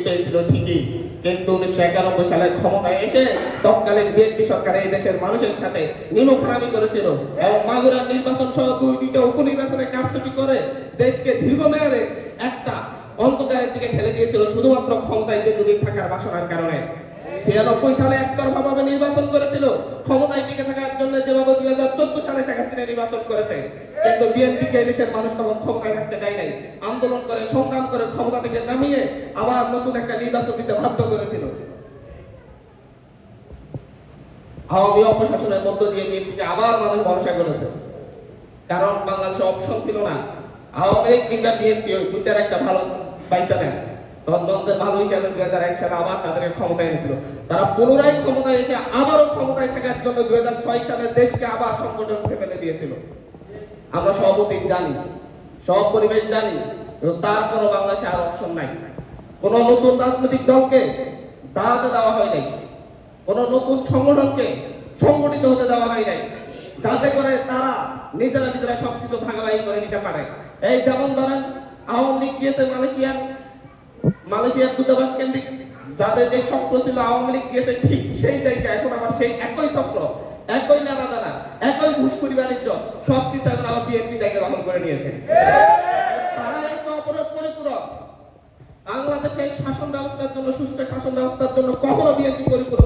পেয়েছিল ঠিকই, কিন্তু 1991 সালে ক্ষমতায় এসে তৎকালীন বিএনপি সরকার এই দেশের মানুষের সাথে নিমখরামি করেছিল এবং মাগুরার নির্বাচন সহ দুইটা উপনির্বাচনে কারচুপি করে দেশকে দীর্ঘমেয়াদে একটা অন্ধকারের দিকে ঠেলে দিয়েছিল শুধুমাত্র ক্ষমতায় দীর্ঘদিন থাকার বাসনার কারণে। 96 সালে একতরফাভাবে নির্বাচন করেছিল ক্ষমতায় টিকে থাকার জন্য, যেভাবে 2014 সালে শেখ হাসিনা নির্বাচন করেছে, কিন্তু বিএনপিকে দেশের মানুষ তখন ক্ষমতায় থাকতে দেয় নাই। আন্দোলন করে সংগ্রাম করে ক্ষমতা থেকে নামিয়ে আবার নতুন একটা নির্বাচন দিতে বাধ্য করেছিল। আওয়ামী অপশাসনের মধ্য দিয়ে বিএনপিকে আবার মানুষ ভরসা করেছে, কারণ বাংলাদেশে অপশন ছিল না। আওয়ামী লীগ কিংবা বিএনপি দুইটার একটা ভালো পাইছে না, তখন দ্বন্দ্বের ভালো হিসাবে 2001 সালে আবার তাদেরকে ক্ষমতায় এনেছিল। তারা পুনরায় ক্ষমতায় এসে আবারও ক্ষমতায় থাকার জন্য 2006 সালে দেশকে আবার সংকটের মুখে ফেলে দিয়েছিল। আমরা সব অতীত জানি, সব পরিবেশ জানি, কিন্তু তারপরও বাংলাদেশে আর অপশন নাই। কোন নতুন রাজনৈতিক দলকে দাঁড়াতে দেওয়া হয় নাই, কোন নতুন সংগঠনকে সংগঠিত হতে দেওয়া হয় নাই, যাতে করে তারা নিজেরা সবকিছু ভাগাভাগি করে নিতে পারে। এই যেমন ধরেন আওয়ামী লীগ গিয়েছে মালয়েশিয়ার দূতাবাস কেন্দ্রিক যাদের যে চক্র ছিল, আওয়ামী লীগ গিয়েছে ঠিক সেই জায়গায়, এখন আবার সেই একই চক্র, একই লেনাদেনা, একই ঘুষখোরি বাণিজ্য সবকিছু এখন আবার বিএনপি জায়গা দখল করে নিয়েছে। তারা একটা অপরাধ পরিপূরক। বাংলাদেশের শাসন ব্যবস্থার জন্য, সুষ্ঠু শাসন ব্যবস্থার জন্য কখনো বিএনপি পরিপূরক